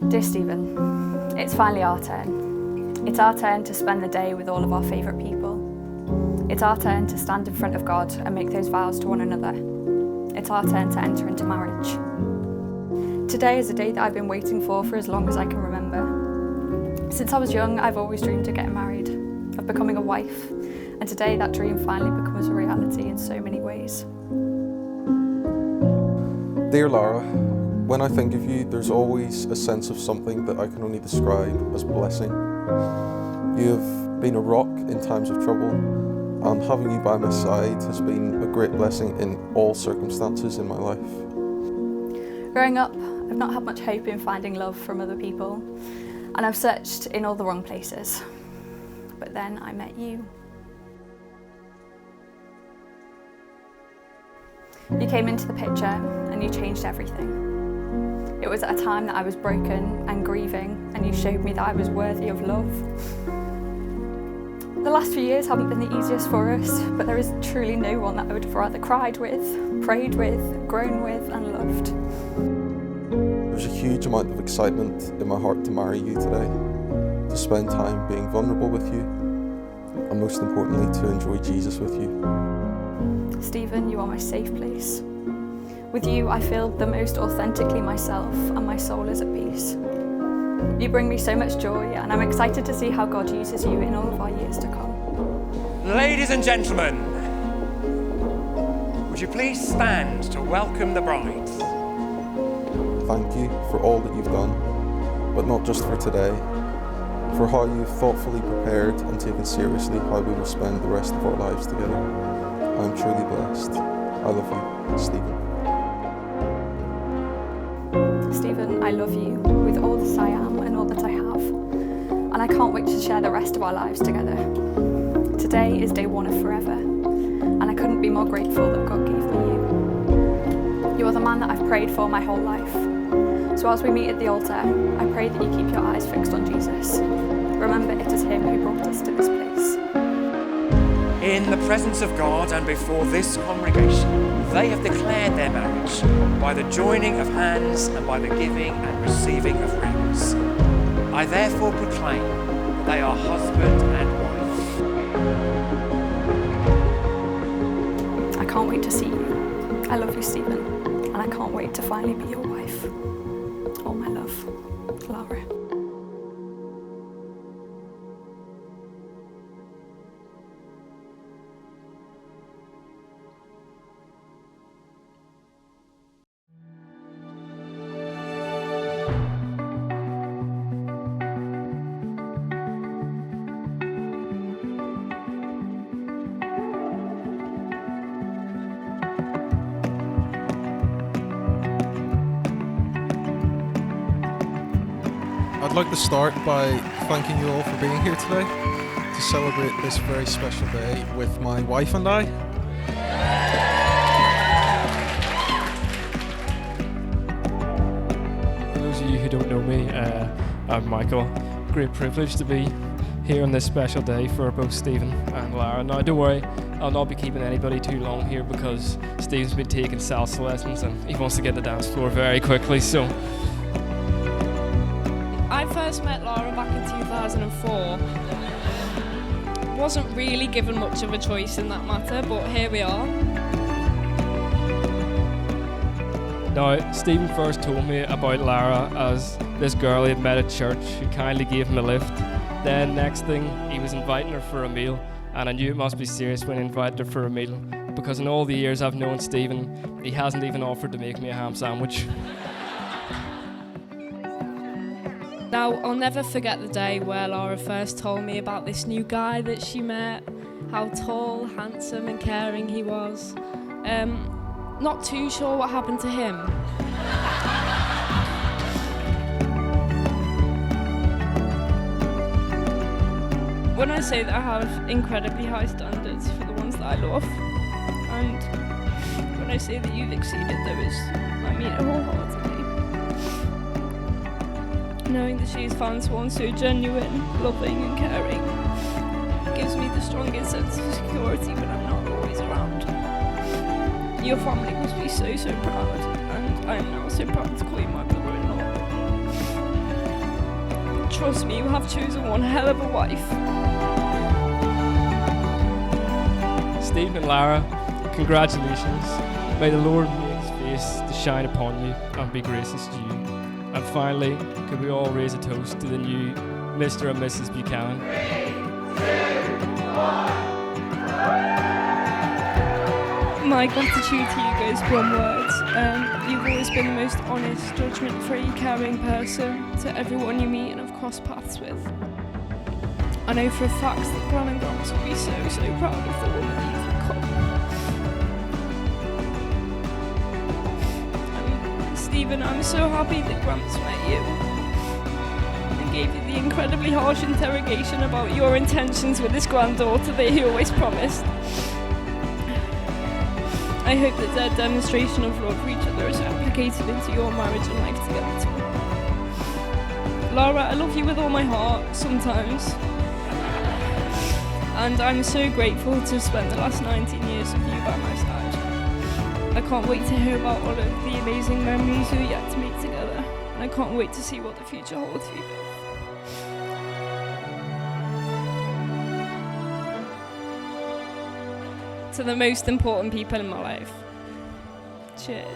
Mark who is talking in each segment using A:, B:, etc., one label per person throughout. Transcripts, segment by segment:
A: Dear Stephen, it's finally our turn. It's our turn to spend the day with all of our favourite people. It's our turn to stand in front of God and make those vows to one another. It's our turn to enter into marriage. Today is a day that I've been waiting for as long as I can remember. Since I was young, I've always dreamed of getting married, of becoming a wife, and today that dream finally becomes a reality in so many ways.
B: Dear Lara, when I think of you, there's always a sense of something that I can only describe as blessing. You have been a rock in times of trouble, and having you by my side has been a great blessing in all circumstances in my life.
A: Growing up, I've not had much hope in finding love from other people, and I've searched in all the wrong places. But then I met you. You came into the picture and you changed everything. It was at a time that I was broken and grieving, and you showed me that I was worthy of love. The last few years haven't been the easiest for us, but there is truly no one that I would have rather cried with, prayed with, grown with and loved.
B: There's a huge amount of excitement in my heart to marry you today, to spend time being vulnerable with you, and most importantly to enjoy Jesus with you.
A: Stephen, you are my safe place. With you, I feel the most authentically myself, and my soul is at peace. You bring me so much joy, and I'm excited to see how God uses you in all of our years to come.
C: Ladies and gentlemen, would you please stand to welcome the bride?
B: Thank you for all that you've done, but not just for today, for how you've thoughtfully prepared and taken seriously how we will spend the rest of our lives together. I am truly blessed. I love you, Stephen.
A: Stephen, I love you with all that I am and all that I have, and I can't wait to share the rest of our lives together. Today is day one of forever, and I couldn't be more grateful that God gave me you. You are the man that I've prayed for my whole life. So as we meet at the altar, I pray that you keep your eyes fixed on Jesus. Remember, it is him who brought us to this place.
C: In the presence of God and before this congregation, they have declared their marriage by the joining of hands and by the giving and receiving of rings. I therefore proclaim that they are husband and wife.
A: I can't wait to see you. I love you, Stephen, and I can't wait to finally be your wife. All my love, Lara.
B: I'd like to start by thanking you all for being here today to celebrate this very special day with my wife and I.
D: For those of you who don't know me, I'm Michael. Great privilege to be here on this special day for both Stephen and Lara. Now don't worry, I'll not be keeping anybody too long here because Stephen's been taking salsa lessons and he wants to get to the dance floor very quickly, so.
E: I first met Lara back in 2004. Wasn't really given much of a choice in that matter, but here we are.
D: Now, Stephen first told me about Lara as this girl he had met at church who kindly gave him a lift. Then next thing, he was inviting her for a meal, and I knew it must be serious when he invited her for a meal, because in all the years I've known Stephen, he hasn't even offered to make me a ham sandwich.
E: Now, I'll never forget the day where Lara first told me about this new guy that she met, how tall, handsome and caring he was. Not too sure what happened to him. When I say that I have incredibly high standards for the ones that I love, and when I say that you've exceeded those, I mean it wholeheartedly. Knowing that she's found someone so genuine, loving and caring gives me the strongest sense of security when I'm not always around. Your family must be so proud, and I am now so proud to call you my brother-in-law. trust me, you have chosen one hell of a wife.
D: Steve and Lara, congratulations. May the Lord make his face to shine upon you and be gracious to you. And finally, could we all raise a toast to the new Mr. and Mrs. Buchanan?
F: 3, 2, 1.
E: My gratitude to you goes beyond words. You've always been the most honest, judgment-free, caring person to everyone you meet and have crossed paths with. I know for a fact that Gran and Gramps will be so proud of the woman that you've become. Stephen, I'm so happy that Gramps met you and gave you the incredibly harsh interrogation about your intentions with his granddaughter that he always promised. I hope that their demonstration of love for each other is replicated into your marriage and life together too. Lara, I love you with all my heart, sometimes. And I'm so grateful to have spent the last 19 years with you by my side. I can't wait to hear about all of the amazing memories we're yet to make together. And I can't wait to see what the future holds for you both. To the most important people in my life. Cheers.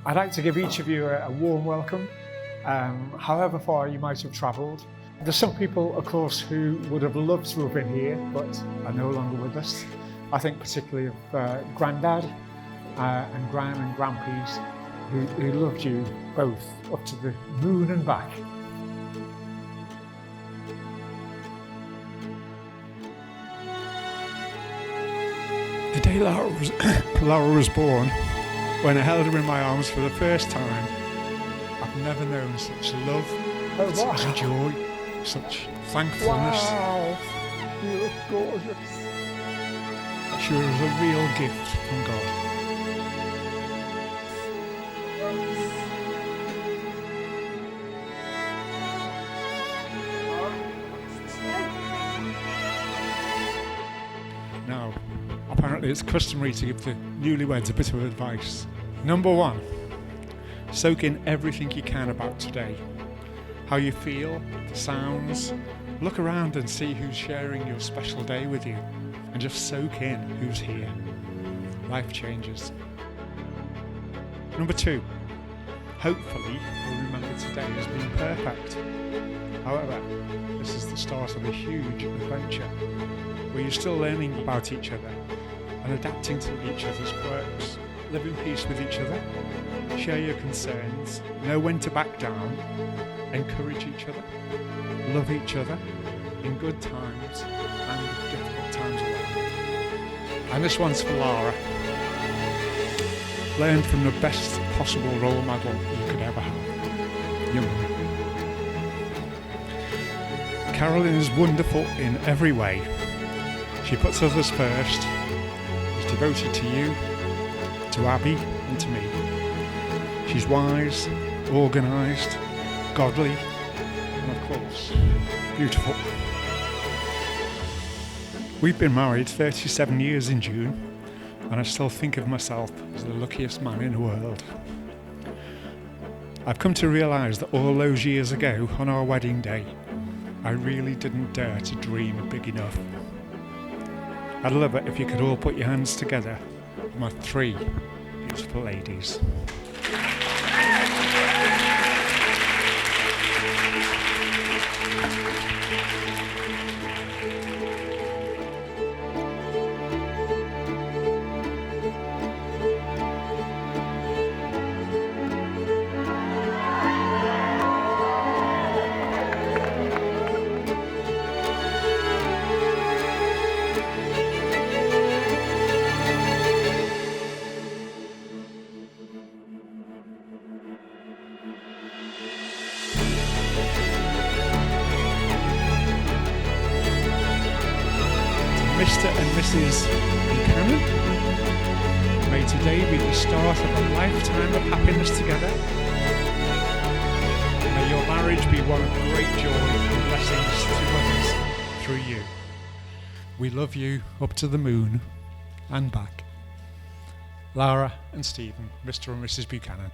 G: I'd like to give each of you a warm welcome, however far you might have travelled. There's some people, of course, who would have loved to have been here, but are no longer with us. I think particularly of Grandad and Gran and Grampies, who loved you both up to the moon and back. The day Lara was born, when I held her in my arms for the first time, I've never known such love, such joy, such thankfulness.
F: Wow, you look gorgeous.
G: She was a real gift from God. Now, apparently it's customary to give the newlyweds a bit of advice. Number 1, soak in everything you can about today. How you feel, the sounds. Look around and see who's sharing your special day with you. And just soak in who's here. Life changes. Number 2, hopefully you'll remember today as being perfect. However, this is the start of a huge adventure where you're still learning about each other and adapting to each other's quirks. Live in peace with each other, share your concerns, know when to back down, encourage each other, love each other in good times and difficult times around. And this one's for Lara. Learn from the best possible role model you could ever have, your mum. Carolyn is wonderful in every way. She puts others first, is devoted to you, to Abby and to me. She's wise, organised, godly, and of course, beautiful. We've been married 37 years in June, and I still think of myself as the luckiest man in the world. I've come to realise that all those years ago, on our wedding day, I really didn't dare to dream big enough. I'd love it if you could all put your hands together for my 3 beautiful ladies. Mr. and Mrs. Buchanan, may today be the start of a lifetime of happiness together. May your marriage be one of great joy and blessings to others through you. We love you up to the moon and back. Lara and Stephen, Mr. and Mrs. Buchanan.